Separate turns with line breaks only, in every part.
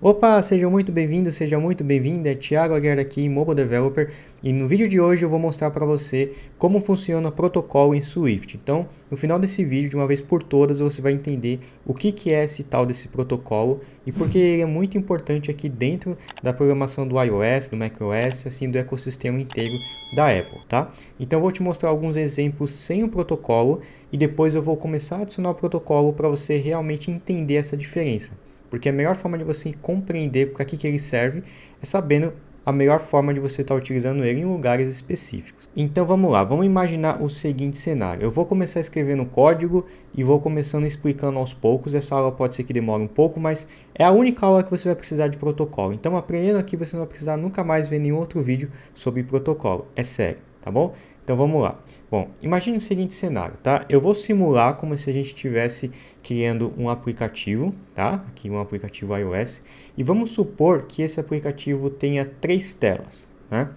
Opa, sejam muito bem-vindos, seja muito bem-vinda. É Thiago Aguiar aqui, Mobile Developer, e no vídeo de hoje eu vou mostrar para você como funciona o protocolo em Swift. Então, no final desse vídeo, de uma vez por todas, você vai entender o que é esse tal desse protocolo e porque ele é muito importante aqui dentro da programação do iOS, do macOS, assim do ecossistema inteiro da Apple, tá? Então, eu vou te mostrar alguns exemplos sem o protocolo e depois eu vou começar a adicionar o protocolo para você realmente entender essa diferença. Porque a melhor forma de você compreender para que ele serve é sabendo a melhor forma de você estar utilizando ele em lugares específicos. Então vamos lá, vamos imaginar o seguinte cenário. Eu vou começar escrevendo código e vou começando explicando aos poucos. Essa aula pode ser que demore um pouco, mas é a única aula que você vai precisar de protocolo. Então aprendendo aqui você não vai precisar nunca mais ver nenhum outro vídeo sobre protocolo. É sério, tá bom? Então vamos lá. Bom, imagine o seguinte cenário, tá? Eu vou simular como se a gente estivesse criando um aplicativo, tá? Aqui um aplicativo iOS. E vamos supor que esse aplicativo tenha 3 telas, né?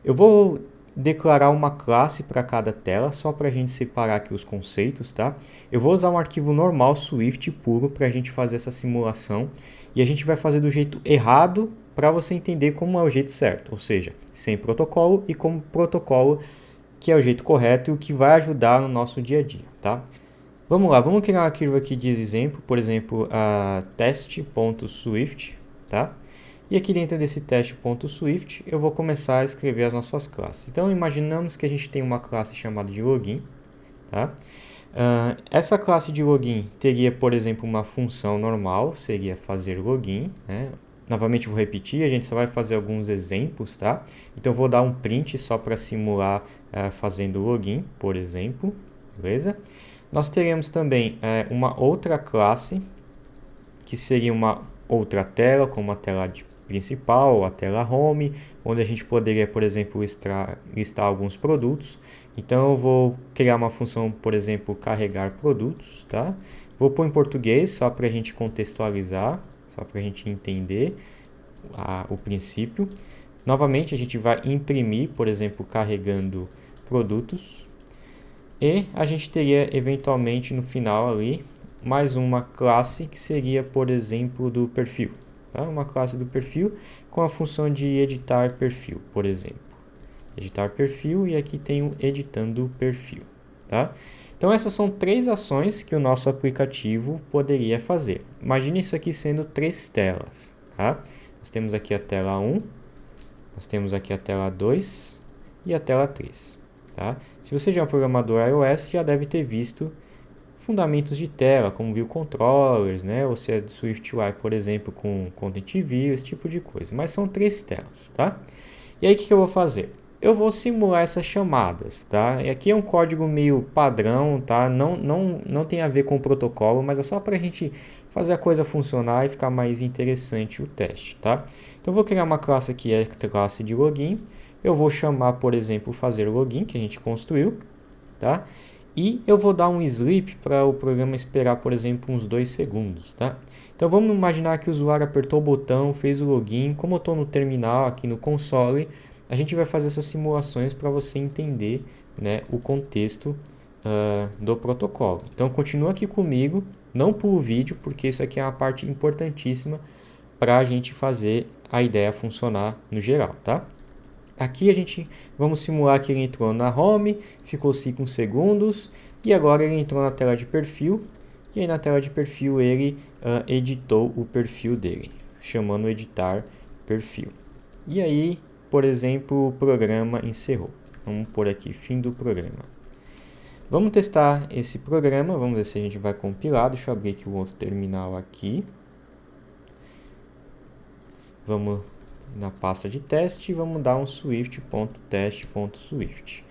Eu vou declarar uma classe para cada tela, só para a gente separar aqui os conceitos, tá? Eu vou usar um arquivo normal, Swift puro, para a gente fazer essa simulação. E a gente vai fazer do jeito errado para você entender como é o jeito certo, ou seja, sem protocolo e com protocolo, que é o jeito correto e o que vai ajudar no nosso dia a dia, tá? Vamos lá, vamos criar um arquivo aqui de exemplo, por exemplo, a test.swift, tá? E aqui dentro desse test.swift eu vou começar a escrever as nossas classes. Então imaginamos que a gente tem uma classe chamada de login, tá? Essa classe de login teria, por exemplo, uma função normal, seria fazer login, né? Novamente vou repetir, a gente só vai fazer alguns exemplos, tá? Então vou dar um print só para simular fazendo login, por exemplo, beleza? Nós teremos também uma outra classe, que seria uma outra tela, como a tela principal, a tela home, onde a gente poderia, por exemplo, listar alguns produtos. Então eu vou criar uma função, por exemplo, carregar produtos, tá? Vou pôr em português, só para a gente contextualizar, só para a gente entender o princípio. Novamente a gente vai imprimir, por exemplo, carregando produtos. E a gente teria eventualmente no final ali mais uma classe que seria, por exemplo, do perfil. Tá? Uma classe do perfil com a função de editar perfil, por exemplo. Editar perfil e aqui tem o editando perfil. Tá? Então essas são 3 ações que o nosso aplicativo poderia fazer. Imagine isso aqui sendo 3 telas. Tá? Nós temos aqui a tela 1, nós temos aqui a tela 2 e a tela 3. Tá? Se você já é um programador iOS, já deve ter visto fundamentos de tela, como view controllers, né? Ou se é do SwiftUI, por exemplo, com Content View, esse tipo de coisa. Mas são 3 telas, tá? E aí o que eu vou fazer? Eu vou simular essas chamadas, tá? E aqui é um código meio padrão, tá? Não tem a ver com o protocolo, mas é só para a gente fazer a coisa funcionar e ficar mais interessante o teste, tá? Então eu vou criar uma classe aqui, é a classe de login. Eu vou chamar, por exemplo, fazer login, que a gente construiu, tá? E eu vou dar um sleep para o programa esperar, por exemplo, uns 2 segundos, tá? Então vamos imaginar que o usuário apertou o botão, fez o login. Como eu estou no terminal, aqui no console, a gente vai fazer essas simulações para você entender, né, o contexto do protocolo. Então continua aqui comigo, não pula o vídeo, porque isso aqui é uma parte importantíssima para a gente fazer a ideia funcionar no geral, tá? Aqui a gente vamos simular que ele entrou na home, ficou 5 segundos e agora ele entrou na tela de perfil. E aí na tela de perfil ele editou o perfil dele, chamando editar perfil. E aí, por exemplo, o programa encerrou. Vamos por aqui, fim do programa. Vamos testar esse programa, vamos ver se a gente vai compilar. Deixa eu abrir aqui o outro terminal aqui. Vamos na pasta de teste, vamos dar um swift.test.swift.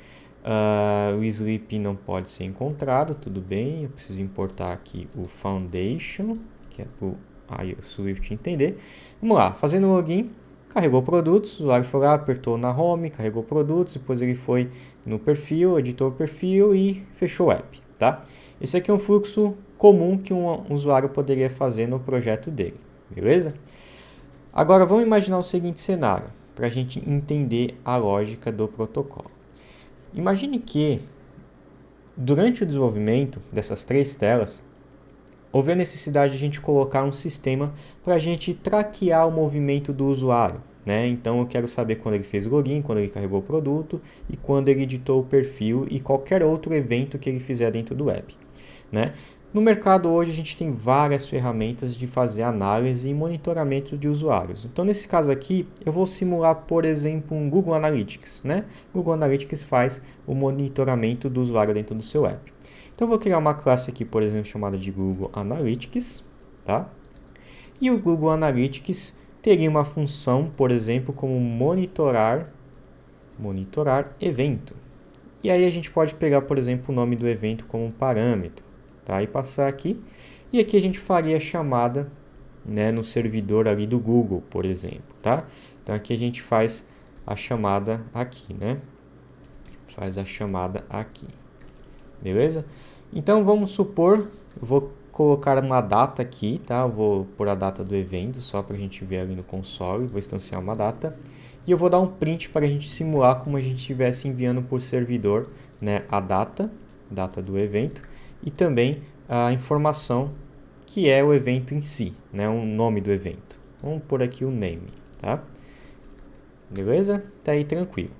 O sleep não pode ser encontrado, tudo bem, eu preciso importar aqui o foundation, que é para o Swift entender. Vamos lá, fazendo login, carregou produtos, o usuário foi lá, apertou na home, carregou produtos, depois ele foi no perfil, editou o perfil e fechou o app, tá? Esse aqui é um fluxo comum que um usuário poderia fazer no projeto dele, beleza? Agora vamos imaginar o seguinte cenário, para a gente entender a lógica do protocolo. Imagine que, durante o desenvolvimento dessas 3 telas, houve a necessidade de a gente colocar um sistema para a gente traquear o movimento do usuário, né? Então eu quero saber quando ele fez o login, quando ele carregou o produto e quando ele editou o perfil e qualquer outro evento que ele fizer dentro do app, né? No mercado hoje a gente tem várias ferramentas de fazer análise e monitoramento de usuários. Então nesse caso aqui eu vou simular, por exemplo, um Google Analytics, né? Google Analytics faz o monitoramento do usuário dentro do seu app. Então eu vou criar uma classe aqui, por exemplo, chamada de Google Analytics, tá? E o Google Analytics teria uma função, por exemplo, como monitorar evento. E aí a gente pode pegar, por exemplo, o nome do evento como um parâmetro. Tá? E passar aqui, e aqui a gente faria a chamada, né, no servidor ali do Google, por exemplo, tá? Então aqui a gente faz a chamada aqui, né? Faz a chamada aqui, beleza? Então vamos supor, eu vou colocar uma data aqui, tá? Eu vou pôr a data do evento, só para a gente ver ali no console, vou instanciar uma data. E eu vou dar um print para a gente simular como a gente estivesse enviando por servidor, né, a data do evento. E também a informação que é o evento em si, né? O nome do evento. Vamos pôr aqui o name, tá? Beleza? Tá aí tranquilo.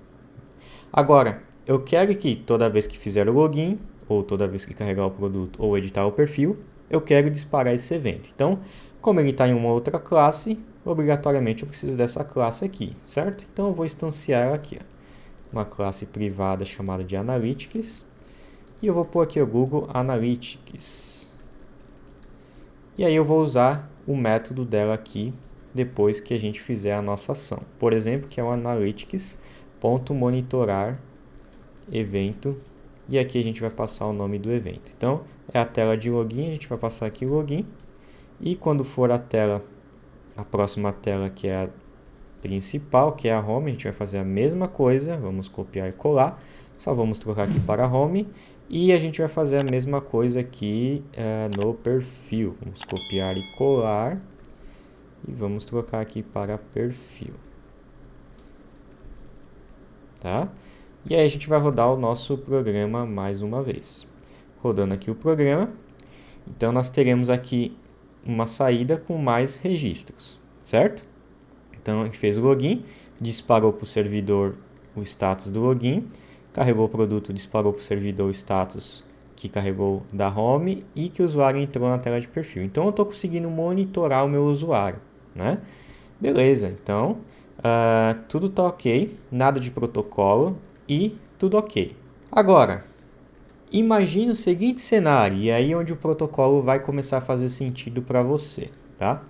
Agora, eu quero que toda vez que fizer o login, ou toda vez que carregar o produto, ou editar o perfil, eu quero disparar esse evento. Então, como ele está em uma outra classe, obrigatoriamente eu preciso dessa classe aqui, certo? Então, eu vou instanciar ela aqui, ó. Uma classe privada chamada de Analytics. E eu vou pôr aqui o Google Analytics. E aí eu vou usar o método dela aqui depois que a gente fizer a nossa ação. Por exemplo, que é o analytics.monitorar evento. E aqui a gente vai passar o nome do evento. Então, é a tela de login, a gente vai passar aqui o login. E quando for a próxima tela, que é a principal, que é a home, a gente vai fazer a mesma coisa. Vamos copiar e colar. Só vamos trocar aqui para home. E a gente vai fazer a mesma coisa aqui no perfil. Vamos copiar e colar. E vamos trocar aqui para perfil. Tá? E aí a gente vai rodar o nosso programa mais uma vez. Rodando aqui o programa. Então nós teremos aqui uma saída com mais registros, certo? Então ele fez o login, disparou para o servidor o status do login. Carregou o produto, disparou para o servidor o status que carregou da home e que o usuário entrou na tela de perfil. Então, eu estou conseguindo monitorar o meu usuário, né? Beleza, então, tudo está ok, nada de protocolo e tudo ok. Agora, imagine o seguinte cenário, e aí onde o protocolo vai começar a fazer sentido para você, tá?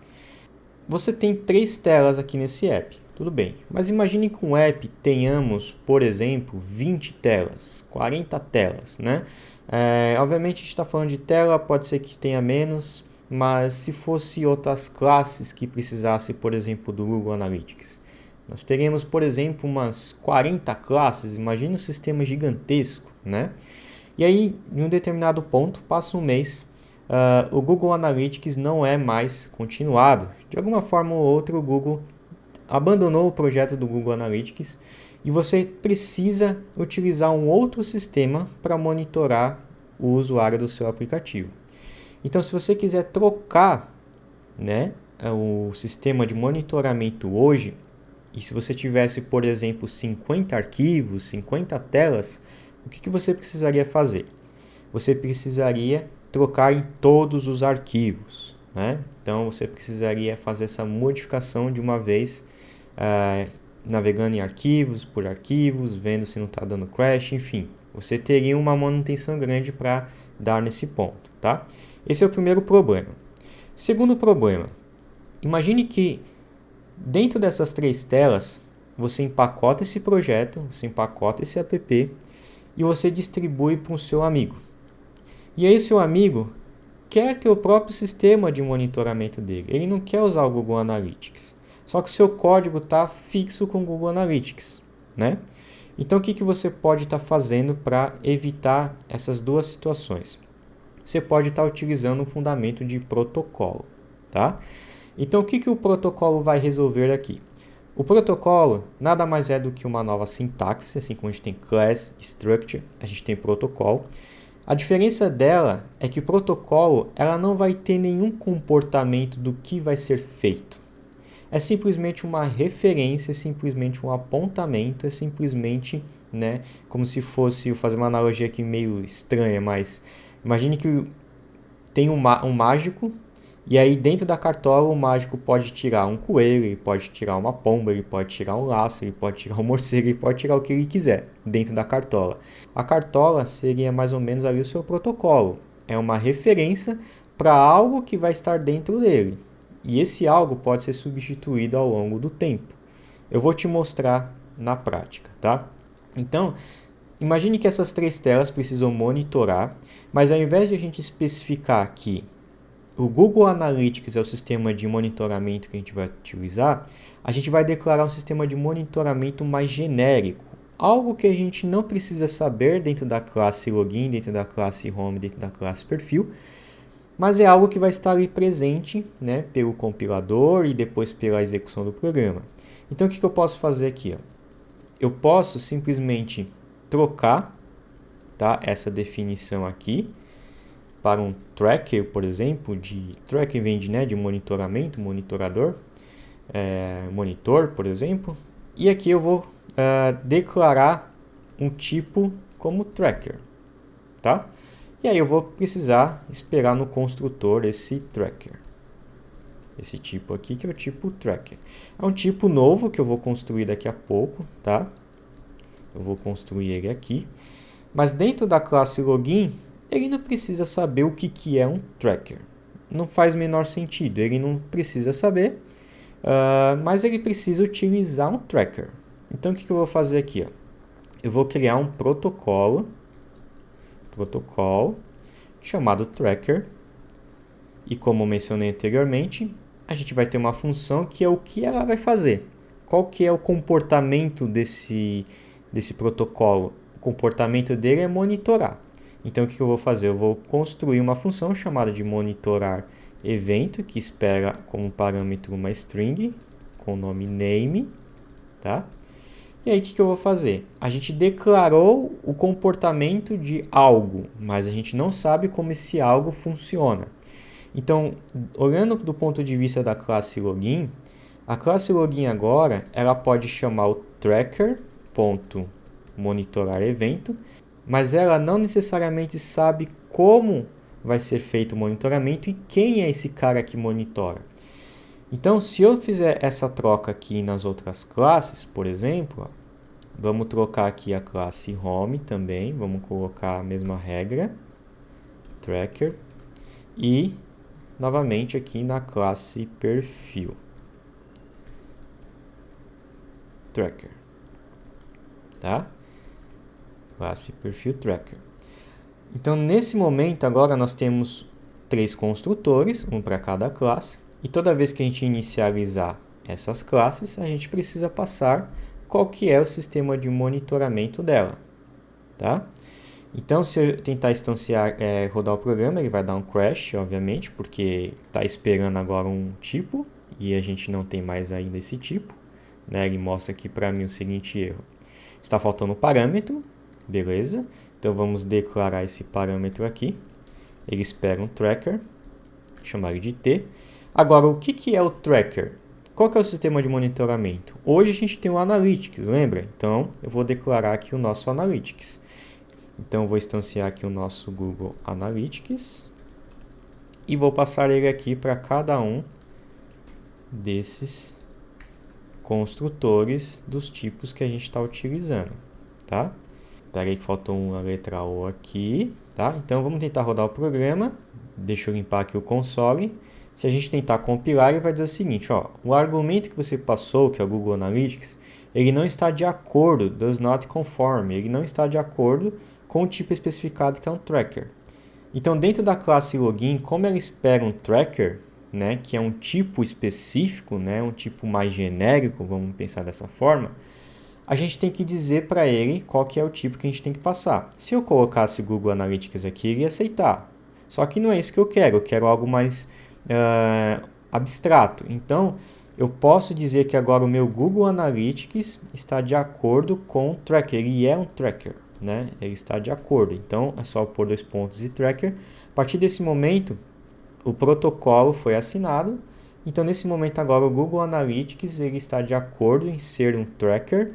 Você tem 3 telas aqui nesse app. Tudo bem, mas imagine que um app tenhamos, por exemplo, 20 telas, 40 telas, né? Obviamente a gente está falando de tela, pode ser que tenha menos, mas se fosse outras classes que precisasse, por exemplo, do Google Analytics, nós teríamos, por exemplo, umas 40 classes, imagine um sistema gigantesco, né? E aí, em um determinado ponto, passa um mês, o Google Analytics não é mais continuado. De alguma forma ou outra, o Google abandonou o projeto do Google Analytics e você precisa utilizar um outro sistema para monitorar o usuário do seu aplicativo. Então, se você quiser trocar, né, o sistema de monitoramento hoje, e se você tivesse, por exemplo, 50 arquivos, 50 telas, o que você precisaria fazer? Você precisaria trocar em todos os arquivos, né? Então, você precisaria fazer essa modificação de uma vez, navegando em arquivos, por arquivos, vendo se não está dando crash, enfim. Você teria uma manutenção grande para dar nesse ponto, tá? Esse é o primeiro problema. Segundo problema, imagine que dentro dessas 3 telas, você empacota esse projeto, você empacota esse app e você distribui para o seu amigo. E aí seu amigo quer ter o próprio sistema de monitoramento dele. Ele não quer usar o Google Analytics. Só que o seu código está fixo com o Google Analytics, né? Então, o que você pode estar fazendo para evitar essas duas situações? Você pode estar utilizando um fundamento de protocolo, tá? Então, o que o protocolo vai resolver aqui? O protocolo nada mais é do que uma nova sintaxe, assim como a gente tem class, structure, a gente tem protocolo. A diferença dela é que o protocolo ela não vai ter nenhum comportamento do que vai ser feito. É simplesmente uma referência, é simplesmente um apontamento, é simplesmente, né, como se fosse, vou fazer uma analogia aqui meio estranha, mas imagine que tem um mágico, e aí dentro da cartola o mágico pode tirar um coelho, ele pode tirar uma pomba, ele pode tirar um laço, ele pode tirar um morcego, ele pode tirar o que ele quiser dentro da cartola. A cartola seria mais ou menos ali o seu protocolo. É uma referência para algo que vai estar dentro dele. E esse algo pode ser substituído ao longo do tempo. Eu vou te mostrar na prática, tá? Então, imagine que essas três telas precisam monitorar, mas ao invés de a gente especificar que o Google Analytics é o sistema de monitoramento que a gente vai utilizar, a gente vai declarar um sistema de monitoramento mais genérico. Algo que a gente não precisa saber dentro da classe login, dentro da classe home, dentro da classe perfil, mas é algo que vai estar ali presente, né, pelo compilador e depois pela execução do programa. Então o que eu posso fazer aqui? Eu posso simplesmente trocar, tá, essa definição aqui para um tracker, por exemplo, tracker vem de monitoramento, monitorador, monitor, por exemplo, e aqui eu vou declarar um tipo como tracker, tá? E aí eu vou precisar esperar no construtor esse tracker, esse tipo aqui que é o tipo tracker. É um tipo novo que eu vou construir daqui a pouco, tá? Eu vou construir ele aqui, mas dentro da classe login ele não precisa saber o que é um tracker. Não faz o menor sentido, ele não precisa saber, mas ele precisa utilizar um tracker. Então o que eu vou fazer aqui? Ó? Eu vou criar um protocolo chamado tracker, e como eu mencionei anteriormente, a gente vai ter uma função que é o que ela vai fazer. Qual que é o comportamento desse protocolo? O comportamento dele é monitorar. Então o que eu vou fazer? Eu vou construir uma função chamada de monitorar evento, que espera como parâmetro uma string com o nome name, tá? E aí o que eu vou fazer? A gente declarou o comportamento de algo, mas a gente não sabe como esse algo funciona. Então, olhando do ponto de vista da classe login, a classe login agora ela pode chamar o tracker.monitorar evento, mas ela não necessariamente sabe como vai ser feito o monitoramento e quem é esse cara que monitora. Então, se eu fizer essa troca aqui nas outras classes, por exemplo, vamos trocar aqui a classe home também, vamos colocar a mesma regra, tracker, e novamente aqui na classe perfil, tracker, tá? Classe perfil tracker. Então, nesse momento, agora nós temos três construtores, um para cada classe, e toda vez que a gente inicializar essas classes, a gente precisa passar qual que é o sistema de monitoramento dela, tá? Então, se eu tentar instanciar, rodar o programa, ele vai dar um crash, obviamente, porque está esperando agora um tipo, e a gente não tem mais ainda esse tipo, né? Ele mostra aqui para mim o seguinte erro. Está faltando um parâmetro, beleza? Então, vamos declarar esse parâmetro aqui. Ele espera um tracker, chamar ele de T. Agora, o que é o tracker? Qual que é o sistema de monitoramento? Hoje a gente tem o Analytics, lembra? Então, eu vou declarar aqui o nosso Analytics. Então, eu vou instanciar aqui o nosso Google Analytics e vou passar ele aqui para cada um desses construtores dos tipos que a gente está utilizando, tá? Espera aí que faltou uma letra O aqui, tá? Então, vamos tentar rodar o programa. Deixa eu limpar aqui o console. Se a gente tentar compilar, ele vai dizer o seguinte, ó, o argumento que você passou, que é o Google Analytics, ele não está de acordo, does not conform, ele não está de acordo com o tipo especificado que é um tracker. Então, dentro da classe login, como ela espera um tracker, né, que é um tipo específico, né, um tipo mais genérico, vamos pensar dessa forma, a gente tem que dizer para ele qual que é o tipo que a gente tem que passar. Se eu colocasse Google Analytics aqui, ele ia aceitar. Só que não é isso que eu quero algo mais abstrato. Então, eu posso dizer que agora o meu Google Analytics está de acordo com o tracker, ele é um tracker. né? Ele está de acordo. Então, é só pôr 2 pontos e tracker. A partir desse momento, o protocolo foi assinado. Então, nesse momento agora, o Google Analytics ele está de acordo em ser um tracker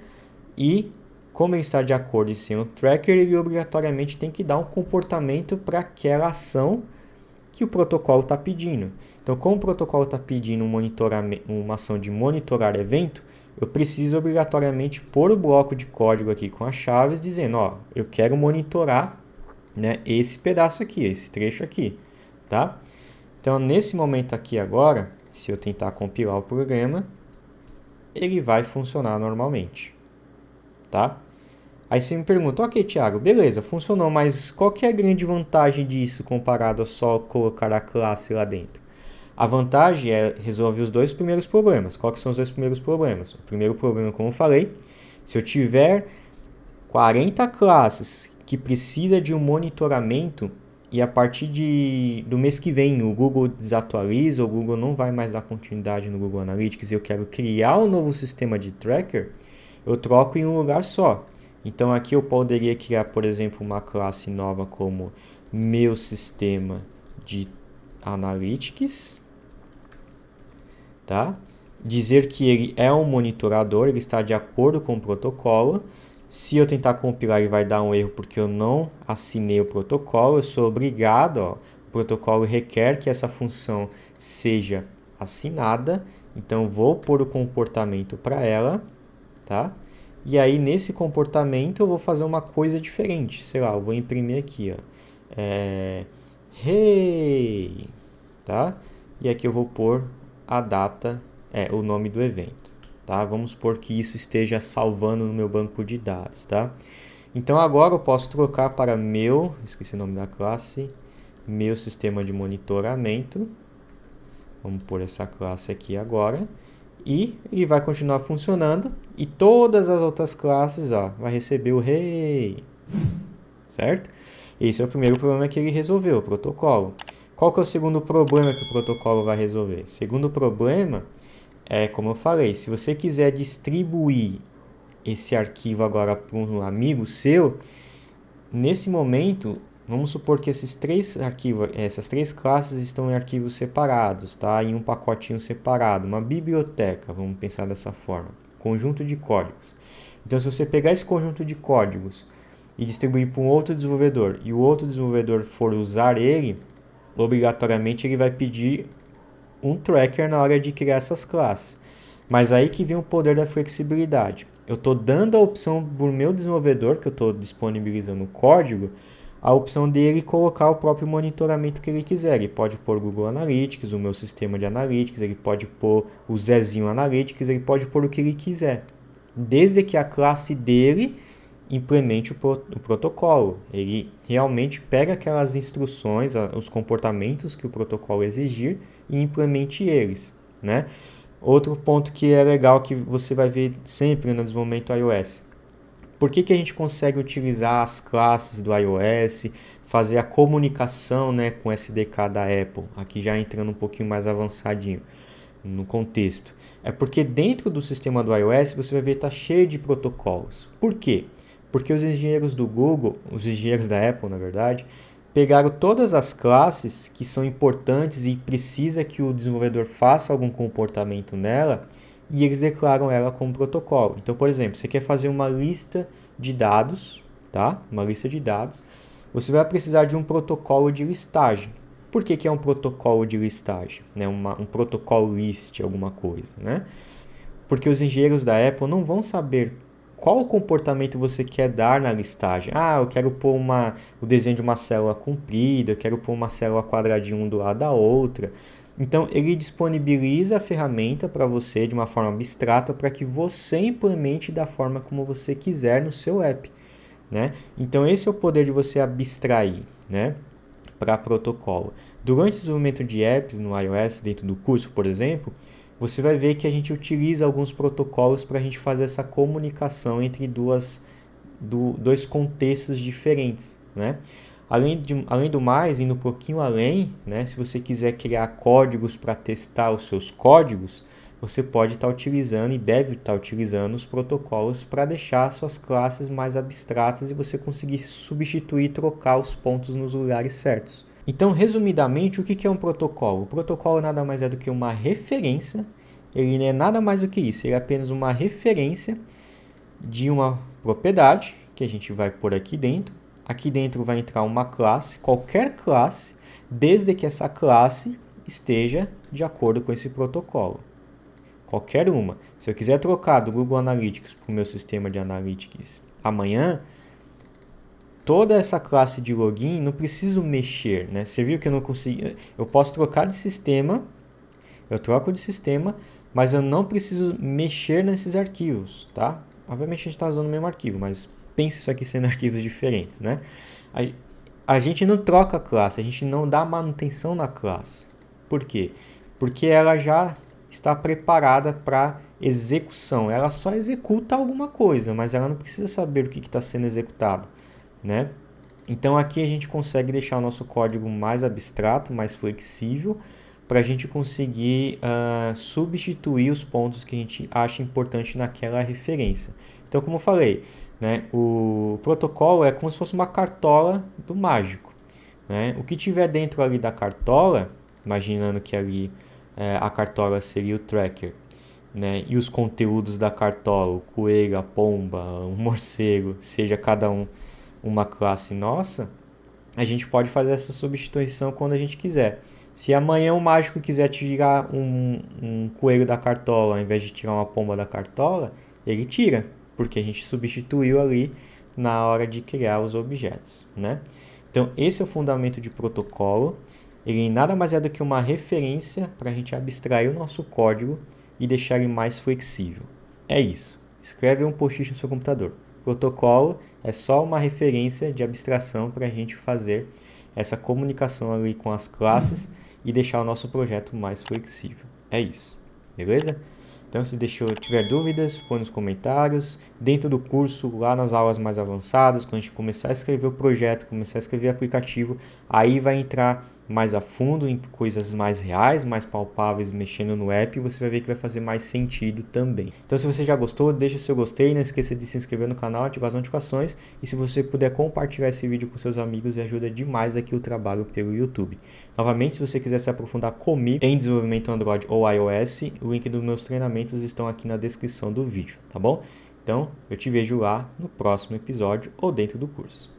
e, como ele está de acordo em ser um tracker, ele obrigatoriamente tem que dar um comportamento para aquela ação que o protocolo está pedindo. Então, como o protocolo está pedindo uma ação de monitorar evento, eu preciso obrigatoriamente pôr o bloco de código aqui com as chaves dizendo, ó, eu quero monitorar, né, esse pedaço aqui, esse trecho aqui, tá? Então, nesse momento aqui agora, se eu tentar compilar o programa, ele vai funcionar normalmente, tá? Aí você me pergunta, ok, Thiago, beleza, funcionou, mas qual que é a grande vantagem disso comparado a só colocar a classe lá dentro? A vantagem é resolver os 2 primeiros problemas. Quais são os 2 primeiros problemas? O primeiro problema, como eu falei, se eu tiver 40 classes que precisa de um monitoramento e a partir do mês que vem o Google desatualiza, o Google não vai mais dar continuidade no Google Analytics e eu quero criar um novo sistema de tracker, eu troco em um lugar só. Então aqui eu poderia criar, por exemplo, uma classe nova como meu sistema de Analytics, tá? Dizer que ele é um monitorador, ele está de acordo com o protocolo. Se eu tentar compilar, ele vai dar um erro porque eu não assinei o protocolo. Eu sou obrigado, ó, o protocolo requer que essa função seja assinada. Então, vou pôr o comportamento para ela, tá? E aí, nesse comportamento, eu vou fazer uma coisa diferente. Sei lá, eu vou imprimir aqui, ó. Hey! Tá? E aqui eu vou pôr a data, o nome do evento, tá? Vamos supor que isso esteja salvando no meu banco de dados, tá? Então agora eu posso trocar para esqueci o nome da classe, meu sistema de monitoramento. Vamos pôr essa classe aqui agora e ele vai continuar funcionando e todas as outras classes, ó, vai receber o hey, certo? Esse é o primeiro problema que ele resolveu, o protocolo. Qual que é o segundo problema que o protocolo vai resolver? O segundo problema é, como eu falei, se você quiser distribuir esse arquivo agora para um amigo seu, nesse momento, vamos supor que esses 3 arquivos, essas 3 classes estão em arquivos separados, tá? Em um pacotinho separado, uma biblioteca, vamos pensar dessa forma, conjunto de códigos. Então, se você pegar esse conjunto de códigos e distribuir para um outro desenvolvedor e o outro desenvolvedor for usar ele, obrigatoriamente ele vai pedir um tracker na hora de criar essas classes. Mas aí que vem o poder da flexibilidade. Eu estou dando a opção para o meu desenvolvedor, que eu estou disponibilizando o código, a opção dele colocar o próprio monitoramento que ele quiser. Ele pode pôr o Google Analytics, o meu sistema de Analytics, ele pode pôr o Zezinho Analytics, ele pode pôr o que ele quiser. Desde que a classe dele implemente o protocolo. Ele realmente pega aquelas instruções, os comportamentos que o protocolo exigir e implemente eles, né? Outro ponto que é legal que você vai ver sempre no desenvolvimento iOS. Por que a gente consegue utilizar as classes do iOS, fazer a comunicação, né, com o SDK da Apple? Aqui já entrando um pouquinho mais avançadinho no contexto. É porque dentro do sistema do iOS você vai ver que está cheio de protocolos. Por quê? Porque os engenheiros do Google, os engenheiros da Apple, na verdade, pegaram todas as classes que são importantes e precisa que o desenvolvedor faça algum comportamento nela e eles declaram ela como protocolo. Então, por exemplo, você quer fazer uma lista de dados, tá? Uma lista de dados. Você vai precisar de um protocolo de listagem. Por que é um protocolo de listagem? Né? Um protocolo list, alguma coisa, né? Porque os engenheiros da Apple não vão saber qual comportamento você quer dar na listagem. Ah, eu quero pôr o desenho de uma célula comprida, eu quero pôr uma célula quadradinha um do lado da outra. Então, ele disponibiliza a ferramenta para você de uma forma abstrata para que você implemente da forma como você quiser no seu app, né? Então, esse é o poder de você abstrair, né, para protocolo. Durante o desenvolvimento de apps no iOS, dentro do curso, por exemplo, você vai ver que a gente utiliza alguns protocolos para a gente fazer essa comunicação entre dois contextos diferentes, né? Além do mais, indo um pouquinho além, né? Se você quiser criar códigos para testar os seus códigos, você pode estar utilizando e deve estar utilizando os protocolos para deixar suas classes mais abstratas e você conseguir substituir e trocar os pontos nos lugares certos. Então, resumidamente, o que é um protocolo? O protocolo nada mais é do que uma referência, ele não é nada mais do que isso, ele é apenas uma referência de uma propriedade que a gente vai pôr aqui dentro. Aqui dentro vai entrar uma classe, qualquer classe, desde que essa classe esteja de acordo com esse protocolo. Qualquer uma. Se eu quiser trocar do Google Analytics para o meu sistema de Analytics amanhã, toda essa classe de login não preciso mexer, né? Você viu que eu não consigo, eu posso trocar de sistema, eu troco de sistema, mas eu não preciso mexer nesses arquivos, tá? Obviamente a gente está usando o mesmo arquivo, mas pense isso aqui sendo arquivos diferentes, né? A gente não troca a classe, a gente não dá manutenção na classe. Por quê? Porque ela já está preparada para execução. Ela só executa alguma coisa, mas ela não precisa saber o que está sendo executado, né? Então aqui a gente consegue deixar o nosso código mais abstrato, mais flexível, para a gente conseguir substituir os pontos que a gente acha importante naquela referência. Então, como eu falei, né, o protocolo é como se fosse uma cartola do mágico, né? O que tiver dentro ali da cartola, imaginando que ali a cartola seria o tracker, né? E os conteúdos da cartola, o coelho, a pomba, o morcego, seja cada um uma classe nossa, a gente pode fazer essa substituição quando a gente quiser. Se amanhã o mágico quiser tirar um coelho da cartola ao invés de tirar uma pomba da cartola, ele tira, porque a gente substituiu ali na hora de criar os objetos, né? Então, esse é o fundamento de protocolo. Ele nada mais é do que uma referência para a gente abstrair o nosso código e deixar ele mais flexível. É isso. Escreve um post-it no seu computador. Protocolo é só uma referência de abstração para a gente fazer essa comunicação ali com as classes e deixar o nosso projeto mais flexível. É isso, beleza? Então, se tiver dúvidas, põe nos comentários. Dentro do curso, lá nas aulas mais avançadas, quando a gente começar a escrever o projeto, começar a escrever o aplicativo, aí vai entrar mais a fundo em coisas mais reais, mais palpáveis, mexendo no app, e você vai ver que vai fazer mais sentido também. Então, se você já gostou, deixa o seu gostei, não esqueça de se inscrever no canal, ativar as notificações, e se você puder compartilhar esse vídeo com seus amigos, ajuda demais aqui o trabalho pelo YouTube. Novamente, se você quiser se aprofundar comigo em desenvolvimento Android ou iOS, o link dos meus treinamentos estão aqui na descrição do vídeo, tá bom? Então, eu te vejo lá no próximo episódio ou dentro do curso.